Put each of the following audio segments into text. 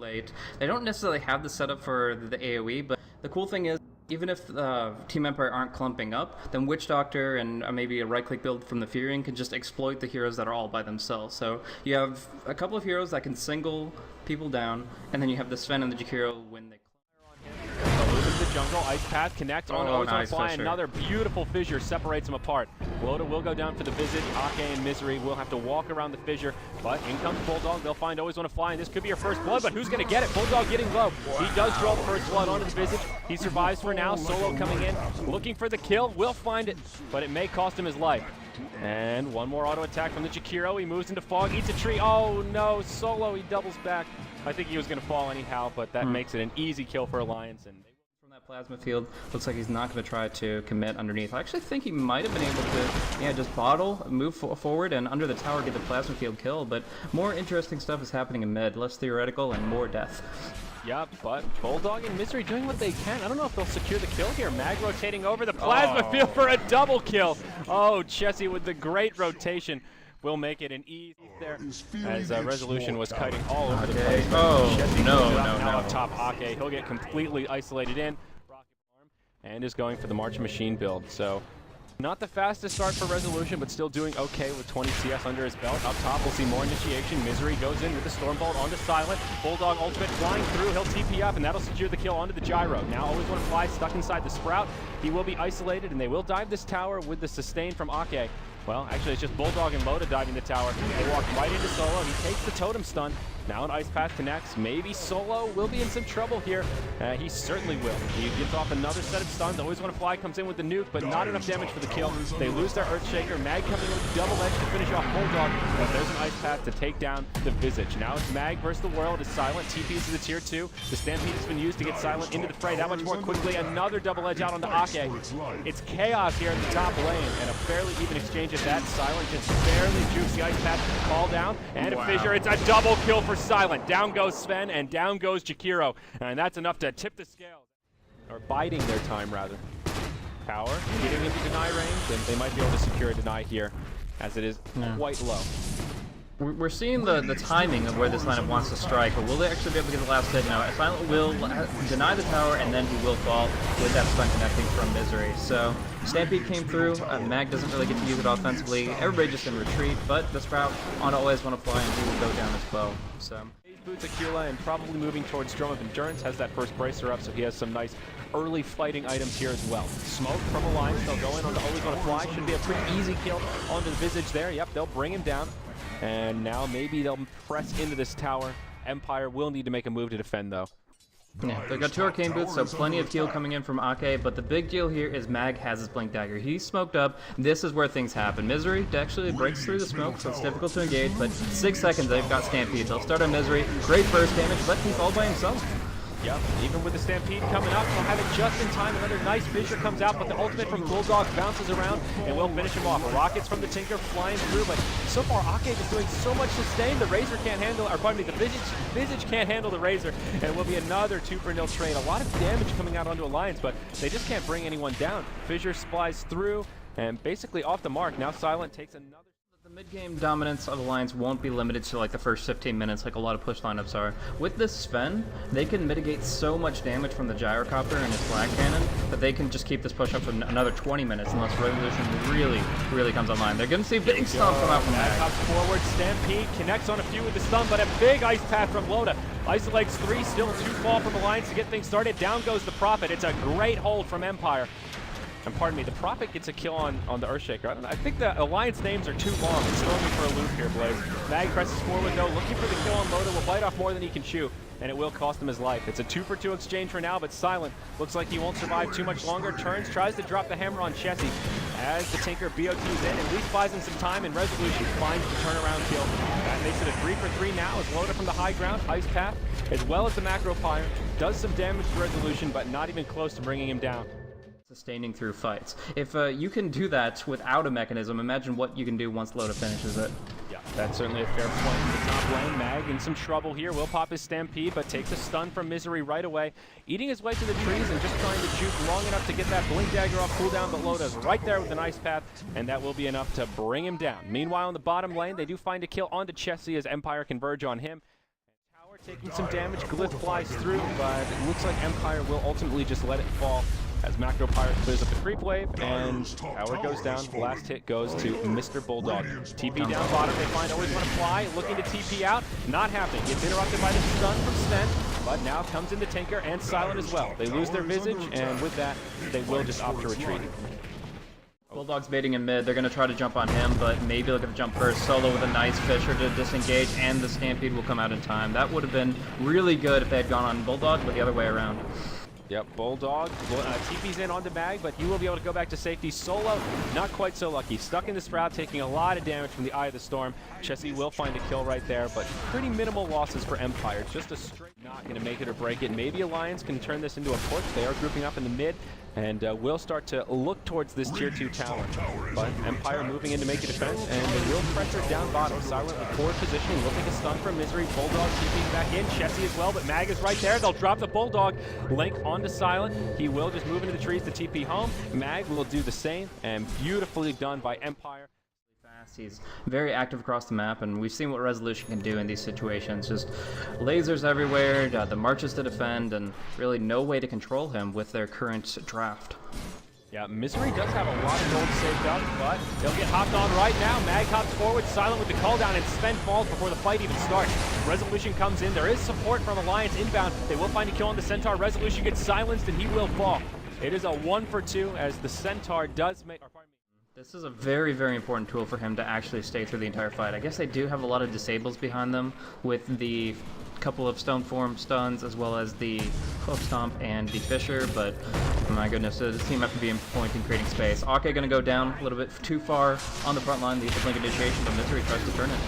late. They don't necessarily have the setup for the AoE, but the cool thing is, even if Team Empire aren't clumping up, then Witch Doctor and maybe a right-click build from the Furying can just exploit the heroes that are all by themselves. So you have a couple of heroes that can single people down, and then you have the Sven and the Jakiro when they the jungle, Ice Path connects on Ozone Fly, another beautiful fissure separates them apart. Loda will go down for the Visage, Ake and Misery will have to walk around the fissure, but in comes Bulldog, they'll find Always Wanna Fly, and this could be your first blood, but who's gonna get it? Bulldog getting low. He does draw the first blood onto the Visage, he survives for now, Solo coming in, looking for the kill, will find it, but it may cost him his life. And one more auto attack from the Jakiro, he moves into Fog, eats a tree, oh no, Solo, he doubles back. I think he was gonna fall anyhow, but that makes it an easy kill for Alliance. And that plasma field, looks like he's not going to try to commit underneath. I actually think he might have been able to, yeah, just bottle, move forward, and under the tower get the plasma field kill, but more interesting stuff is happening in mid, less theoretical and more death. Yeah, but Bulldog and Misery doing what they can. I don't know if they'll secure the kill here. Mag rotating over the plasma field for a double kill. Oh, Chessie with the great rotation will make it an easy there as Resolution was kiting all over the place. Oh, Chessie no. Up top, Ake, he'll get completely isolated in. And is going for the March Machine build. So not the fastest start for Resolution, but still doing okay with 20 CS under his belt. Up top, we'll see more initiation. Misery goes in with the Stormbolt onto Silent. Bulldog ultimate flying through. He'll TP up, and that'll secure the kill onto the Gyro. Now Always Wanna Fly stuck inside the Sprout. He will be isolated, and they will dive this tower with the sustain from Ake. Well, actually, it's just Bulldog and Loda diving the tower. They walk right into Solo. He takes the totem stun. Now an Ice Path connects. Maybe Solo will be in some trouble here. He certainly will. He gets off another set of stuns. Always Wanna Fly comes in with the nuke, but not enough damage for the kill. They lose their Earthshaker. Mag coming in with double edge to finish off Bulldog. But there's an Ice Path to take down the Visage. Now it's Mag versus the World. It's Silent. TPs to the tier 2. The Stampede has been used to get Silent into the fray that much more quickly. Another double edge out onto Ake. It's chaos here in the top lane, and a fairly even exchange at that. Silent just barely jukes the Ice Path call down, and a fissure. It's a double kill for Silent. Down goes Sven, and down goes Jakiro, and that's enough to tip the scales. Or biding their time, rather. Tower getting into deny range, and they might be able to secure a deny here, as it is quite low. We're seeing the timing of where this lineup wants to strike, but will they actually be able to get the last hit? No, Silent will deny the tower, and then he will fall with that stun connecting from Misery. So Stampede came through, Mag doesn't really get to use it offensively, everybody just in retreat, but the Sprout on Always Wanna Fly, and he will go down as well. So Boots Akula and probably moving towards Drum of Endurance, has that first bracer up, so he has some nice early fighting items here as well. Smoke from Alliance, they'll go in on the Always Wanna Fly, should be a pretty easy kill onto the Visage there. Yep, they'll bring him down. And now maybe they'll press into this tower. Empire will need to make a move to defend, though. Yeah, they've got 2 Arcane Boots, so plenty of heal coming in from Ake, but the big deal here is Mag has his Blink Dagger. He's smoked up. This is where things happen. Misery actually breaks through the smoke, so it's difficult to engage, but 6 seconds, they've got Stampede. They'll start on Misery. Great burst damage, but he's all by himself. Yep, even with the Stampede coming up, they'll have it just in time. Another nice fissure comes out, but the ultimate from Bulldog bounces around and will finish him off. Rockets from the Tinker flying through, but so far Ake is doing so much sustain, the Razor can't handle, or pardon me, the Visage can't handle the Razor, and it will be another 2-for-0 trade. A lot of damage coming out onto Alliance, but they just can't bring anyone down. Fissure flies through, and basically off the mark. Now Silent takes another. The mid-game dominance of Alliance won't be limited to like the first 15 minutes like a lot of push lineups are. With this Sven, they can mitigate so much damage from the Gyrocopter and his flag cannon that they can just keep this push up for another 20 minutes unless Resolution really comes online. They're going to see big stomp come out from that. Comes forward, Stampede connects on a few with the stun, but a big Ice Path from Loda. Isolates 3, still 2 fall from Alliance to get things started. Down goes the Prophet. It's a great hold from Empire. And pardon me, the Prophet gets a kill on the Earthshaker. I think the Alliance names are too long. It's throwing me for a loop here, Blaze. Mag presses forward though, looking for the kill on Loda, will bite off more than he can chew, and it will cost him his life. It's a 2-for-2 exchange for now, but Silent looks like he won't survive too much longer. Turns, tries to drop the hammer on Chessie as the Tinker BOT's in, at least buys him some time, and Resolution finds the turnaround kill. That makes it a 3-for-3 now as Loda from the high ground, Ice Path, as well as the Macro Fire, does some damage to Resolution, but not even close to bringing him down. Sustaining through fights. If you can do that without a mechanism, imagine what you can do once Loda finishes it. Yeah, that's certainly a fair point in the top lane. Mag in some trouble here. Will pop his Stampede, but takes a stun from Misery right away. Eating his way to the trees and just trying to juke long enough to get that Blink Dagger off cooldown, but Loda's right there with an Ice Path, and that will be enough to bring him down. Meanwhile, in the bottom lane, they do find a kill onto Chessie as Empire converge on him. Taking some damage, Glyph flies through, but it looks like Empire will ultimately just let it fall as Macro Pirate clears up the creep wave, and tower goes down. Last hit goes to Mr. Bulldog. TP down bottom, they find always want to fly, looking to TP out, not happening. Gets interrupted by the stun from Sven, but now comes in the Tinker and Silent as well. They lose their Visage, and with that, they will just opt to retreat. Bulldog's baiting in mid. They're going to try to jump on him, but maybe look at the jump first. Solo with a nice Fisher to disengage, and the Stampede will come out in time. That would have been really good if they had gone on Bulldog, but the other way around. Yep, Bulldog TP's in onto Mag, but he will be able to go back to safety. Solo, not quite so lucky. Stuck in the Sprout, taking a lot of damage from the Eye of the Storm. Chessie will find a kill right there, but pretty minimal losses for Empire. It's just a straight not going to make it or break it. Maybe Alliance can turn this into a push. They are grouping up in the mid, and will start to look towards this tier 2 tower. But Empire moving in to make a defense, and they will pressure down bottom. Silent with forward positioning, will take a stun from Misery. Bulldog TP's back in, Chessie as well, but Mag is right there. They'll drop the Bulldog. Link onto Silent. He will just move into the trees to TP home. Mag will do the same, and beautifully done by Empire. He's very active across the map, and we've seen what Resolution can do in these situations. Just lasers everywhere, the marches to defend, and really no way to control him with their current draft. Yeah, Misery does have a lot of gold saved up, but they'll get hopped on right now. Mag hops forward, Silent with the call down, and Sven falls before the fight even starts. Resolution comes in. There is support from Alliance inbound. They will find a kill on the Centaur. Resolution gets silenced, and he will fall. It is a 1-for-2 as the Centaur does make... This is a very, very important tool for him to actually stay through the entire fight. I guess they do have a lot of disables behind them with the couple of stone form stuns as well as the hoof stomp and the Fisher, but my goodness, this team have to be in point in creating space. Ake gonna go down a little bit too far on the front line, the blink initiation, but Misery tries to turn it.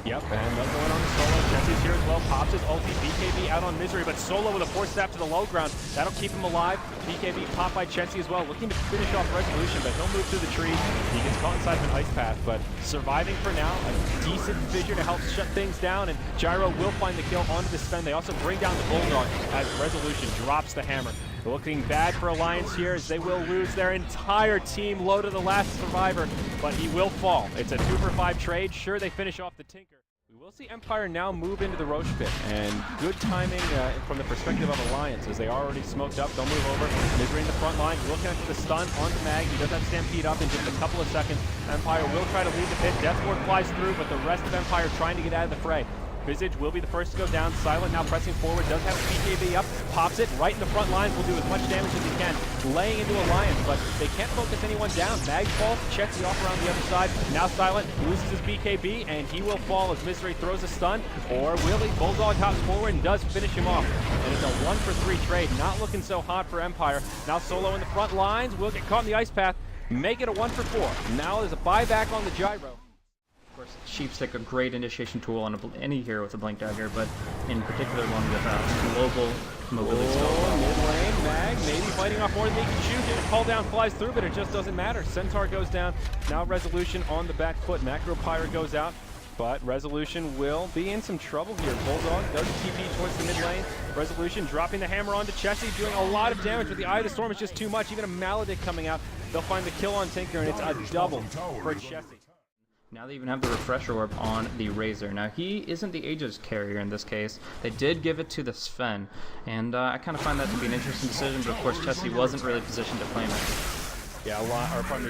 Yep, and they'll go in on the Solo. Chessie's here as well. Pops his ulti. BKB out on Misery, but Solo with a force step to the low ground. That'll keep him alive. BKB popped by Chessie as well, looking to finish off Resolution, but he'll move through the trees. He gets caught inside of an ice path, but surviving for now. A decent Fissure to help shut things down, and Gyro will find the kill onto the Sven. They also bring down the Bulldog as Resolution drops the hammer. Looking bad for Alliance here as they will lose their entire team, low to the last survivor, but he will fall. It's a 2-for-5 trade. Sure, they finish off the Tinker. We will see Empire now move into the Roche pit, and good timing from the perspective of Alliance as they are already smoked up. They'll move over. Misery in the front line, looking at the stun onto Mag. He does have Stampede up in just a couple of seconds. Empire will try to leave the pit. Deathward flies through, but the rest of Empire trying to get out of the fray. Visage will be the first to go down. Silent now pressing forward, does have BKB up, pops it right in the front lines, will do as much damage as he can, laying into Alliance, but they can't focus anyone down. Mag falls, Chessie off around the other side. Now Silent loses his BKB, and he will fall as Misery throws a stun, or will he? Bulldog hops forward and does finish him off. And it's a 1-for-3 trade, not looking so hot for Empire. Now Solo in the front lines, will get caught in the ice path, make it a 1-for-4. Now there's a buyback on the Gyro. Of course, Sheepstick, a great initiation tool on any hero with a Blink Dagger, but in particular one with global mobility. Mid lane, Mag maybe fighting off more than he can chew. The call down flies through, but it just doesn't matter. Centaur goes down. Now Resolution on the back foot. Macro Pirate goes out, but Resolution will be in some trouble here. Bulldog does TP towards the mid lane. Resolution dropping the hammer onto Chessie, doing a lot of damage, but the Eye of the Storm is just too much. Even a Maledict coming out. They'll find the kill on Tinker, and it's a double for Chessie. Now they even have the Refresher Orb on the Razor. Now he isn't the Aegis carrier in this case. They did give it to the Sven, and I kind of find that to be an interesting decision, but of course Chessie wasn't really positioned to claim it. Yeah,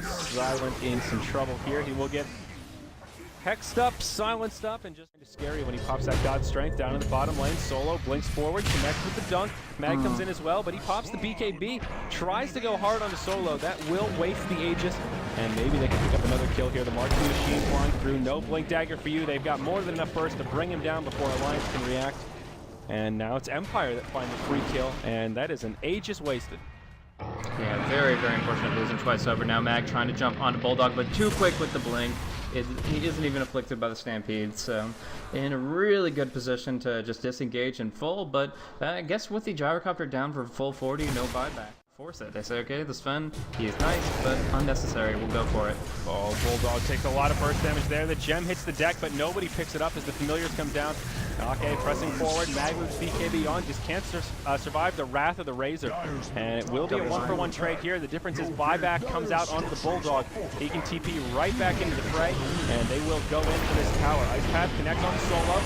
Silent in some trouble here. He will get hexed up, silenced up, and just kind of scary when he pops that God Strength down in the bottom lane. Solo blinks forward, connects with the dunk. Mag comes in as well, but he pops the BKB, tries to go hard onto Solo. That will waste the Aegis, and maybe they can pick up another kill here. The marching machine flying through, no Blink Dagger for you. They've got more than enough burst to bring him down before Alliance can react. And now it's Empire that find the free kill, and that is an Aegis wasted. Yeah, very, very unfortunate losing twice over. Now Mag trying to jump onto Bulldog, but too quick with the blink. He isn't even afflicted by the Stampede, so in a really good position to just disengage in full, but I guess with the Gyrocopter down for full 40, no buyback. Force it. They say, okay, the Sven, he is nice, but unnecessary. We'll go for it. Oh, Bulldog takes a lot of burst damage there. The gem hits the deck, but nobody picks it up as the Familiars come down. Okay, pressing forward. Mag moves BKB on, just can't survive the Wrath of the Razor. And it will be a 1-for-1 trade here. The difference is buyback comes out onto the Bulldog. He can TP right back into the fray, and they will go in for this tower. Ice Path connects on Solo.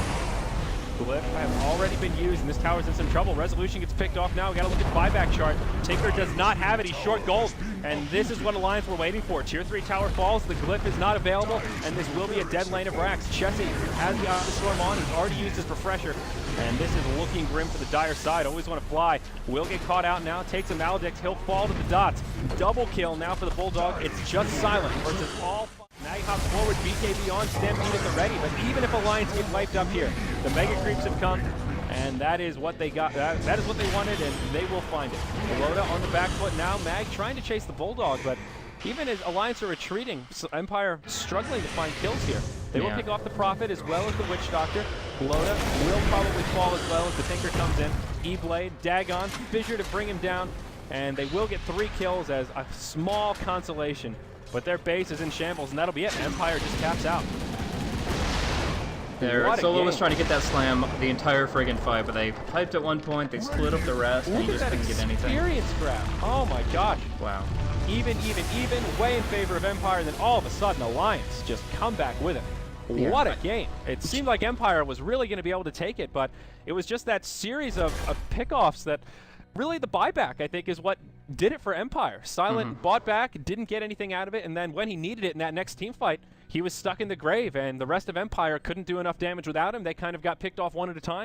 Glyph have already been used, and this tower's in some trouble. Resolution gets picked off now. We gotta look at buyback chart. Tinker does not have it. He's short gold, and this is what Alliance were waiting for. Tier 3 tower falls. The Glyph is not available, and this will be a dead lane of racks. Chessie has the Eye of the Storm on. He's already used his refresher, and this is looking grim for the Dire side. Always want to fly. Will get caught out now. Takes a Maledict. He'll fall to the dots. Double kill now for the Bulldog. It's just Silent versus all. Now he hops forward, BKB on, Stampede at the ready, but even if Alliance get wiped up here, the Mega Creeps have come, and that is what they got. That is what they wanted, and they will find it. Lota on the back foot now. Mag trying to chase the Bulldog, but even as Alliance are retreating, Empire struggling to find kills here. They will pick off the Prophet as well as the Witch Doctor. Lota will probably fall as well as the Tinker comes in. E-Blade, Dagon, Fissure to bring him down, and they will get 3 kills as a small consolation. But their base is in shambles, and that'll be it. Empire just taps out. There, Solo was trying to get that slam the entire friggin' fight, but they piped at one point, they split up the rest, and he just couldn't get anything. Experience grab. Oh my gosh. Wow. Even, way in favor of Empire, and then all of a sudden Alliance just come back with it. Yeah. What a game. It seemed like Empire was really going to be able to take it, but it was just that series of pickoffs that really the buyback, I think, is what did it for Empire. Silent bought back, didn't get anything out of it, and then when he needed it in that next team fight, he was stuck in the grave, and the rest of Empire couldn't do enough damage without him. They kind of got picked off one at a time.